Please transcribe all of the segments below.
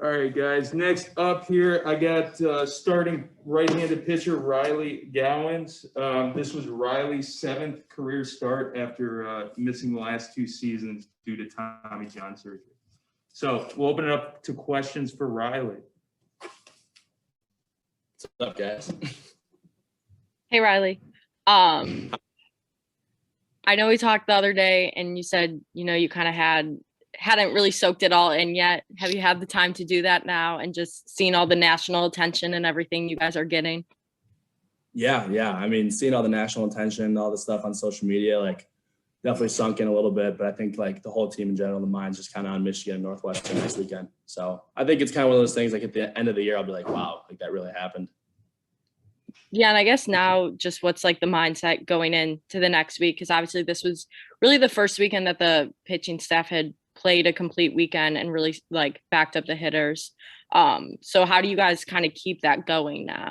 All right, guys. Next up here, I got starting right-handed pitcher Riley Gowens. This was Riley's 7th career start after missing the last 2 seasons due to Tommy John surgery. So we'll open it up to questions for Riley. What's up, guys? Hey, Riley. I know we talked the other day and you said, you kind of hadn't really soaked it all in yet. Have you had the time to do that now and just seen all the national attention and everything you guys are getting? Yeah. I mean, seeing all the national attention, all the stuff on social media, like definitely sunk in a little bit, but I think like the whole team in general, the mind's just kind of on Michigan and Northwestern next weekend. So I think it's kind of one of those things, like at the end of the year, I'll be like, wow, like that really happened. Yeah, and I guess now just what's like the mindset going into the next week, because obviously this was really the first weekend that the pitching staff had played a complete weekend and really like backed up the hitters. So how do you guys kind of keep that going now?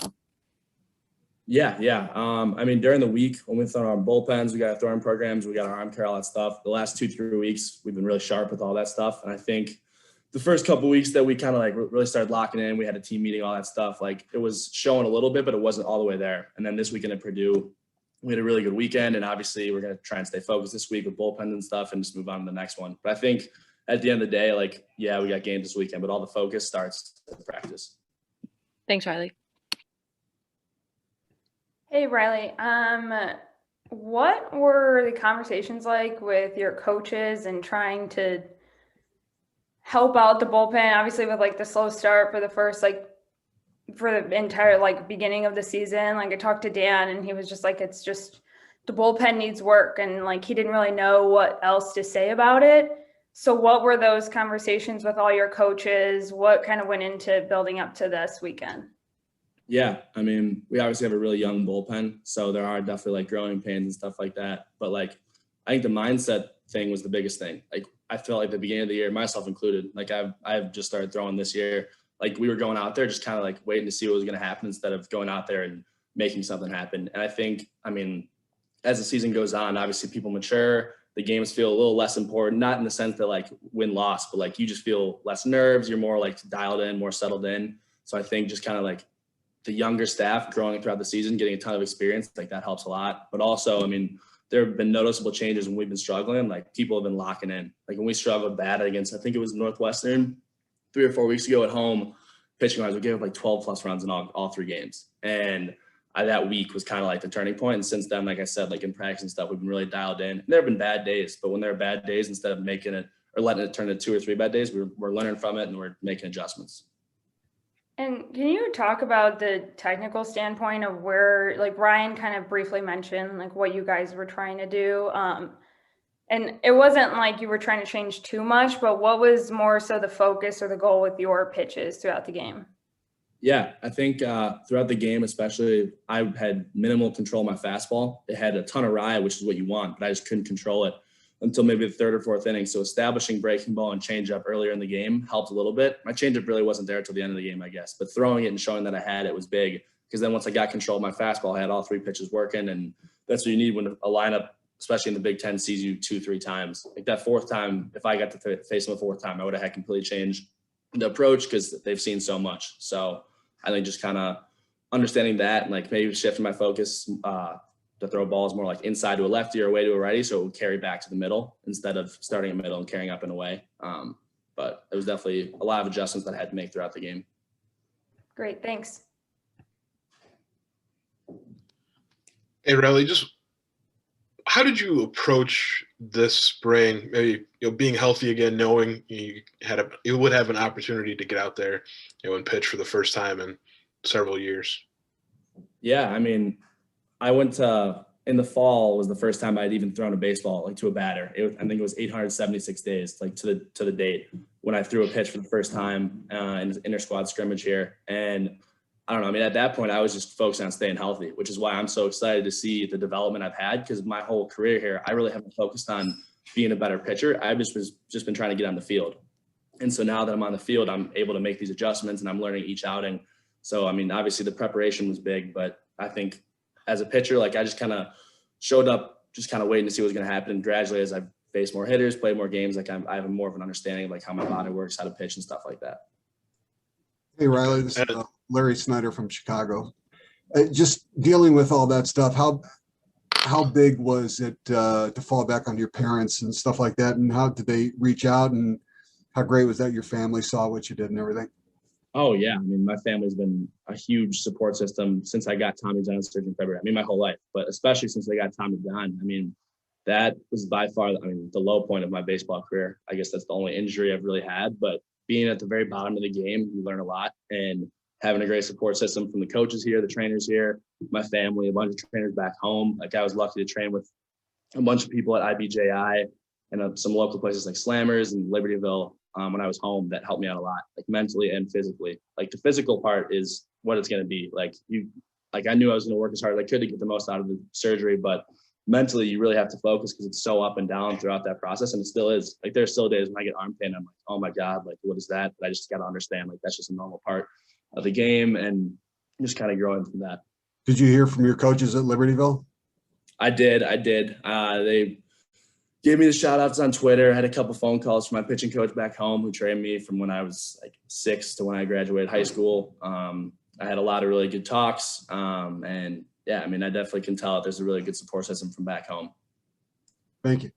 Yeah. I mean, during the week when we throw our bullpens, we got our throwing programs, we got our arm care, all that stuff. The last 2-3 weeks, we've been really sharp with all that stuff. And I think the first couple of weeks that we kind of like really started locking in, we had a team meeting, all that stuff. Like it was showing a little bit, but it wasn't all the way there. And then this weekend at Purdue, we had a really good weekend. And obviously we're going to try and stay focused this week with bullpens and stuff and just move on to the next one. But I think at the end of the day, like, yeah, we got games this weekend, but all the focus starts at practice. Thanks, Riley. Hey, Riley. What were the conversations like with your coaches and trying to help out the bullpen, obviously with like the slow start for the first, like for the entire like beginning of the season? Like I talked to Dan and he was just like, it's just the bullpen needs work. And like, he didn't really know what else to say about it. So what were those conversations with all your coaches? What kind of went into building up to this weekend? Yeah, I mean, we obviously have a really young bullpen, so there are definitely like growing pains and stuff like that. But like, I think the mindset thing was the biggest thing. Like, I felt like the beginning of the year, myself included, like I've just started throwing this year. Like we were going out there just kind of like waiting to see what was going to happen instead of going out there and making something happen. And I think, I mean, as the season goes on, obviously people mature. The games feel a little less important, not in the sense that like win-loss, but like you just feel less nerves. You're more like dialed in, more settled in. So I think just kind of like the younger staff growing throughout the season, getting a ton of experience, like that helps a lot. But also, I mean, there have been noticeable changes when we've been struggling. Like people have been locking in. Like when we struggled bad against, I think it was Northwestern 3 or 4 weeks ago at home, pitching wise, we gave up like 12 plus runs in all 3 games. And that week was kind of like the turning point. And since then, like I said, like in practice and stuff, we've been really dialed in. And there have been bad days, but when there are bad days, instead of making it or letting it turn into 2 or 3 bad days, we're learning from it and we're making adjustments. And can you talk about the technical standpoint of where, like Ryan kind of briefly mentioned, like what you guys were trying to do? And it wasn't like you were trying to change too much, but what was more so the focus or the goal with your pitches throughout the game? Yeah, I think throughout the game, especially, I had minimal control of my fastball. It had a ton of rye, which is what you want, but I just couldn't control it until maybe the 3rd or 4th inning. So establishing breaking ball and changeup earlier in the game helped a little bit. My changeup really wasn't there till the end of the game, I guess. But throwing it and showing that I had it was big, because then once I got control of my fastball, I had all 3 pitches working, and that's what you need when a lineup, especially in the Big Ten, sees you 2-3 times. Like that 4th time, if I got to face them a 4th time, I would have had completely changed the approach because they've seen so much. So I think just kind of understanding that and like maybe shifting my focus to throw balls more like inside to a lefty or away to a righty, so it would carry back to the middle instead of starting in middle and carrying up and away. But it was definitely a lot of adjustments that I had to make throughout the game. Great, thanks. Hey, Riley, just how did you approach this spring? Maybe being healthy again, knowing you would have an opportunity to get out there, and pitch for the first time in several years. Yeah, I mean, I went to in the fall was the first time I'd even thrown a baseball like to a batter. I think it was 876 days, like to the date when I threw a pitch for the first time in inter squad scrimmage here. And I don't know. I mean, at that point, I was just focused on staying healthy, which is why I'm so excited to see the development I've had, because my whole career here, I really haven't focused on being a better pitcher. I've just been trying to get on the field. And so now that I'm on the field, I'm able to make these adjustments and I'm learning each outing. So, I mean, obviously the preparation was big, but I think as a pitcher, like I just kind of showed up, just kind of waiting to see what was going to happen. And gradually, as I face more hitters, play more games, like I have more of an understanding of like how my body works, how to pitch and stuff like that. Hey, Riley, this is Larry Snyder from Chicago. Just dealing with all that stuff, how big was it to fall back on your parents and stuff like that? And how did they reach out? And how great was that your family saw what you did and everything? Oh yeah, I mean, my family's been a huge support system since I got Tommy John surgery in February. I mean, my whole life, but especially since I got Tommy John. I mean, that was by far, the low point of my baseball career. I guess that's the only injury I've really had. But being at the very bottom of the game, you learn a lot, and having a great support system from the coaches here, the trainers here, my family, a bunch of trainers back home. Like, I was lucky to train with a bunch of people at IBJI and some local places like Slammers and Libertyville when I was home that helped me out a lot, like mentally and physically. Like, the physical part is what it's going to be. I knew I was going to work as hard as I could to get the most out of the surgery, but mentally you really have to focus because it's so up and down throughout that process. And it still is. Like, there's still days when I get arm pain, I'm like, oh my God, like, what is that? But I just got to understand, like, that's just a normal part of the game, and just kind of growing from that. Did you hear from your coaches at Libertyville? I did. They gave me the shout outs on Twitter. I had a couple phone calls from my pitching coach back home who trained me from when I was like 6 to when I graduated high school. I had a lot of really good talks. And yeah, I mean, I definitely can tell that there's a really good support system from back home. Thank you.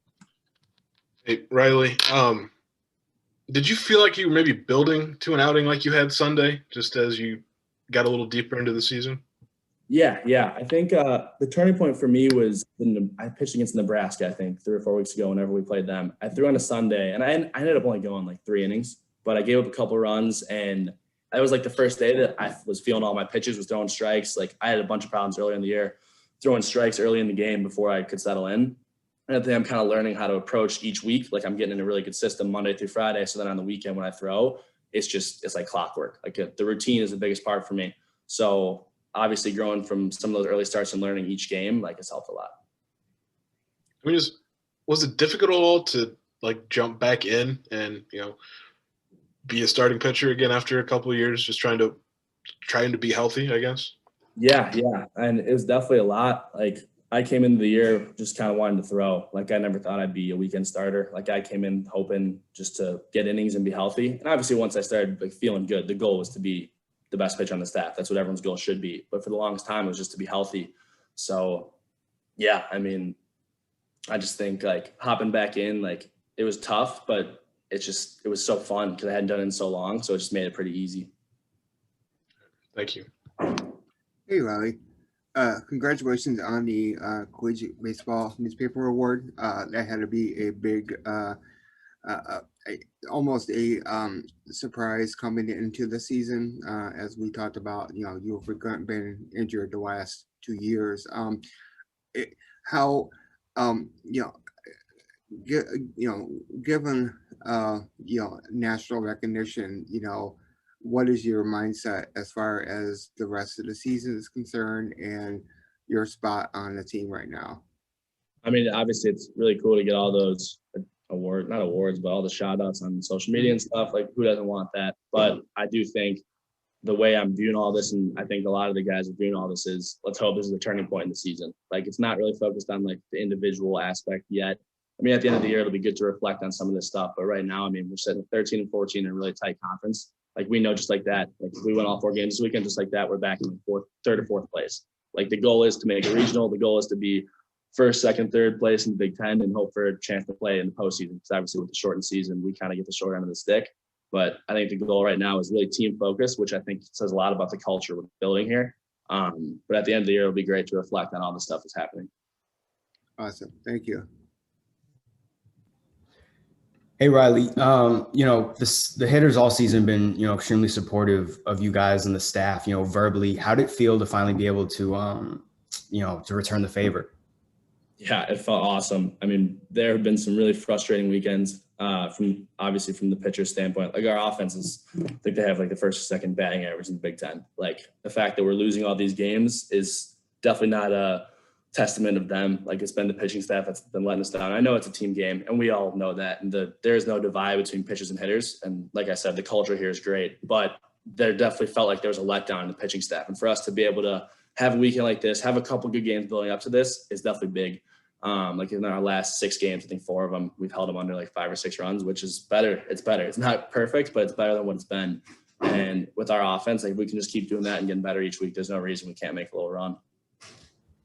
Hey, Riley, did you feel like you were maybe building to an outing like you had Sunday, just as you got a little deeper into the season? Yeah. I think the turning point for me was I pitched against Nebraska, I think 3 or 4 weeks ago, whenever we played them. I threw on a Sunday, and I ended up only going like 3 innings, but I gave up a couple runs, and that was like the first day that I was feeling all my pitches, was throwing strikes. Like, I had a bunch of problems earlier in the year, throwing strikes early in the game before I could settle in. And I think I'm kind of learning how to approach each week. Like, I'm getting in a really good system Monday through Friday. So then on the weekend when I throw, it's like clockwork. Like, the routine is the biggest part for me. So obviously growing from some of those early starts and learning each game, like, it's helped a lot. I mean, was it difficult at all to like jump back in and, be a starting pitcher again after a couple of years, just trying to be healthy, I guess? Yeah. And it was definitely a lot. Like, I came into the year just kind of wanting to throw. Like, I never thought I'd be a weekend starter. Like, I came in hoping just to get innings and be healthy. And obviously once I started like feeling good, the goal was to be the best pitcher on the staff. That's what everyone's goal should be. But for the longest time, it was just to be healthy. So yeah, I mean, I just think like hopping back in, like, it was tough, but it was so fun because I hadn't done it in so long. So it just made it pretty easy. Thank you. Hey, Riley. Congratulations on the Collegiate Baseball Newspaper Award. That had to be a big, almost a surprise coming into the season. As we talked about, you've been injured the last 2 years. Given national recognition, what is your mindset as far as the rest of the season is concerned and your spot on the team right now? I mean, obviously it's really cool to get all those not awards, but all the shout outs on social media and stuff. Like, who doesn't want that? But I do think the way I'm viewing all this, and I think a lot of the guys are viewing all this, is let's hope this is a turning point in the season. Like, it's not really focused on like the individual aspect yet. I mean, at the end of the year, it'll be good to reflect on some of this stuff. But right now, I mean, we're sitting at 13-14 in a really tight conference. Like, we know just like that, like, if we win all 4 games this weekend, just like that, we're back in third or fourth place. Like, the goal is to make a regional. The goal is to be first, second, third place in the Big Ten and hope for a chance to play in the postseason. Because obviously with the shortened season, we kind of get the short end of the stick. But I think the goal right now is really team focus, which I think says a lot about the culture we're building here. But at the end of the year, it'll be great to reflect on all the stuff that's happening. Awesome. Thank you. Hey, Riley, the hitters all season been, extremely supportive of you guys and the staff, verbally. How did it feel to finally be able to, to return the favor? Yeah, it felt awesome. I mean, there have been some really frustrating weekends from the pitcher standpoint. Like, our offenses, I think they have like the first or second batting average in the Big Ten. Like, the fact that we're losing all these games is definitely not a testament of them. Like, it's been the pitching staff that's been letting us down. I know it's a team game, and we all know that. And there is no divide between pitchers and hitters. And like I said, the culture here is great, but there definitely felt like there was a letdown in the pitching staff. And for us to be able to have a weekend like this, have a couple good games building up to this, is definitely big. Like, in our last 6 games, I think 4 of them, we've held them under like 5 or 6 runs, which is better. It's better. It's not perfect, but it's better than what it's been. And with our offense, like we can just keep doing that and getting better each week. There's no reason we can't make a little run.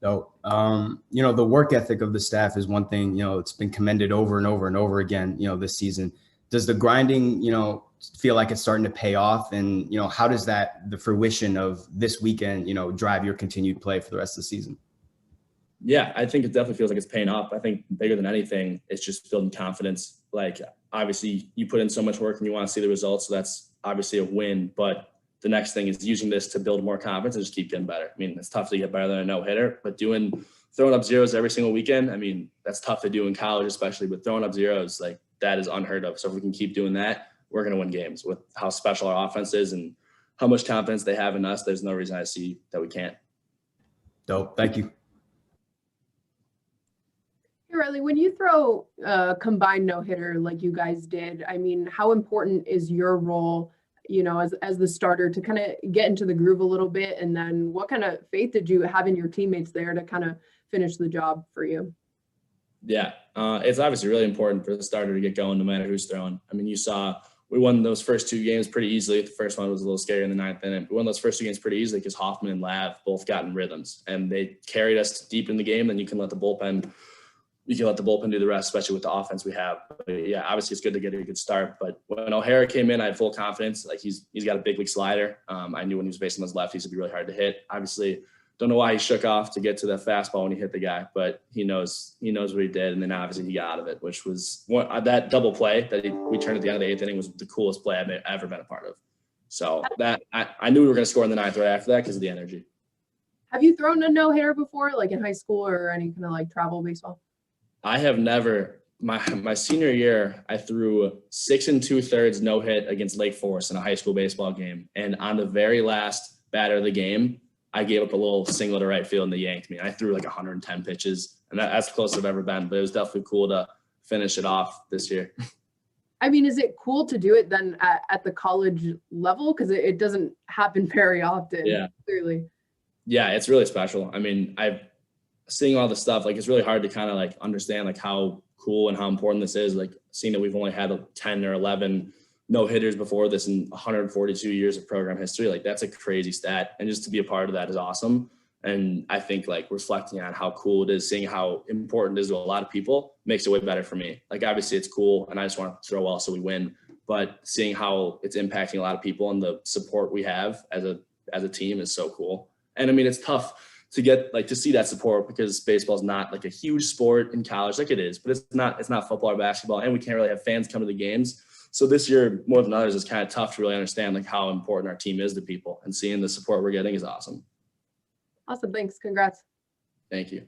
So, the work ethic of the staff is one thing, it's been commended over and over and over again, this season. Does the grinding, feel like it's starting to pay off? And, how does the fruition of this weekend, drive your continued play for the rest of the season? Yeah, I think it definitely feels like it's paying off. I think bigger than anything, it's just building confidence. Like, obviously you put in so much work and you want to see the results. So that's obviously a win, but the next thing is using this to build more confidence and just keep getting better. I mean, it's tough to get better than a no-hitter, but throwing up zeros every single weekend, I mean, that's tough to do in college, especially, but throwing up zeros, like that is unheard of. So if we can keep doing that, we're going to win games. With how special our offense is and how much confidence they have in us, there's no reason I see that we can't. Dope. Thank you. Hey, Riley, when you throw a combined no-hitter like you guys did, I mean, how important is your role, as the starter to kind of get into the groove a little bit? And then what kind of faith did you have in your teammates there to kind of finish the job for you? Yeah, it's obviously really important for the starter to get going no matter who's throwing. I mean, you saw we won those first two games pretty easily. The first one was a little scary in the ninth inning. We won those first two games pretty easily because Hoffman and Lav both got in rhythms, and they carried us deep in the game. Then you can let the bullpen do the rest, especially with the offense we have. But yeah, obviously it's good to get a good start. But when O'Hara came in, I had full confidence. Like he's got a big league slider. I knew when he was facing those lefties, it'd be really hard to hit. Obviously, don't know why he shook off to get to the fastball when he hit the guy, but he knows what he did. And then obviously he got out of it, which was that double play that we turned at the end of the eighth inning was the coolest play I've ever been a part of. So that I knew we were going to score in the ninth right after that because of the energy. Have you thrown a no-hitter before, like in high school or any kind of like travel baseball? I have never. My senior year, I threw 6 2/3 no hit against Lake Forest in a high school baseball game, and on the very last batter of the game, I gave up a little single to right field and they yanked me. I threw like 110 pitches, and that's the closest I've ever been. But it was definitely cool to finish it off this year. I mean, is it cool to do it then at the college level? Because it doesn't happen very often. Yeah, clearly. Yeah, it's really special. I mean, seeing all the stuff, like it's really hard to kind of like understand like how cool and how important this is. Like seeing that we've only had 10 or 11 no hitters before this in 142 years of program history. Like that's a crazy stat. And just to be a part of that is awesome. And I think like reflecting on how cool it is, seeing how important it is to a lot of people makes it way better for me. Like obviously it's cool and I just want to throw well so we win, but seeing how it's impacting a lot of people and the support we have as a team is so cool. And I mean, it's tough to get to see that support because baseball is not like a huge sport in college like it is, but it's not football or basketball, and we can't really have fans come to the games. So this year more than others, it's kind of tough to really understand like how important our team is to people, and seeing the support we're getting is awesome. Awesome. Thanks. Congrats. Thank you.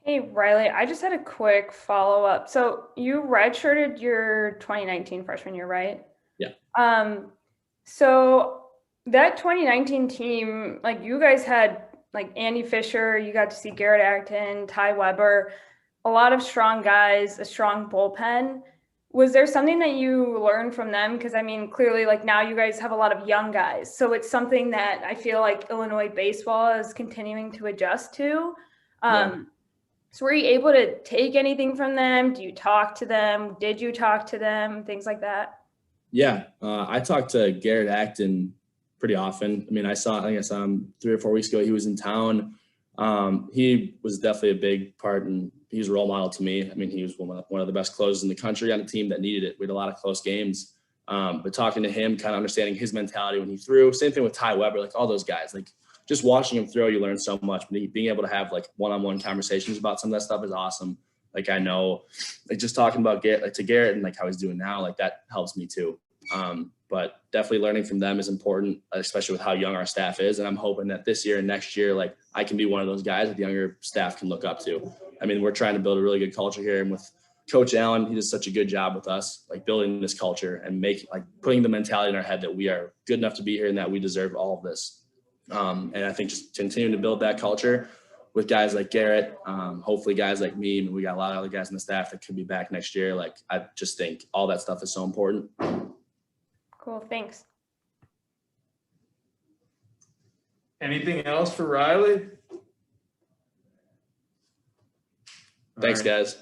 Hey, Riley, I just had a quick follow-up. So you redshirted your 2019 freshman year, right? Yeah. So that 2019 team, like you guys had like Andy Fisher, you got to see Garrett Acton, Ty Weber, a lot of strong guys, a strong bullpen. Was there something that you learned from them? Because I mean, clearly like now you guys have a lot of young guys. So it's something that I feel like Illinois baseball is continuing to adjust to. Yeah. So were you able to take anything from them? Do you talk to them? Did you talk to them? Things like that? Yeah. I talked to Garrett Acton pretty often. I mean, I think I saw him 3 or 4 weeks ago. He was in town. He was definitely a big part, and he's a role model to me. I mean, he was one of the best closers in the country on a team that needed it. We had a lot of close games. But talking to him, kind of understanding his mentality when he threw. Same thing with Ty Weber, like all those guys. Like just watching him throw, you learn so much. Being able to have like one-on-one conversations about some of that stuff is awesome. Like I know, like just talking about Garrett and like how he's doing now, like that helps me too. But definitely learning from them is important, especially with how young our staff is. And I'm hoping that this year and next year, like I can be one of those guys that the younger staff can look up to. I mean, we're trying to build a really good culture here. And with Coach Allen, he does such a good job with us, like building this culture and putting the mentality in our head that we are good enough to be here and that we deserve all of this. And I think just continuing to build that culture with guys like Garrett, hopefully guys like me, and we got a lot of other guys on the staff that could be back next year. Like, I just think all that stuff is so important. Cool. Thanks. Anything else for Riley? Thanks, guys.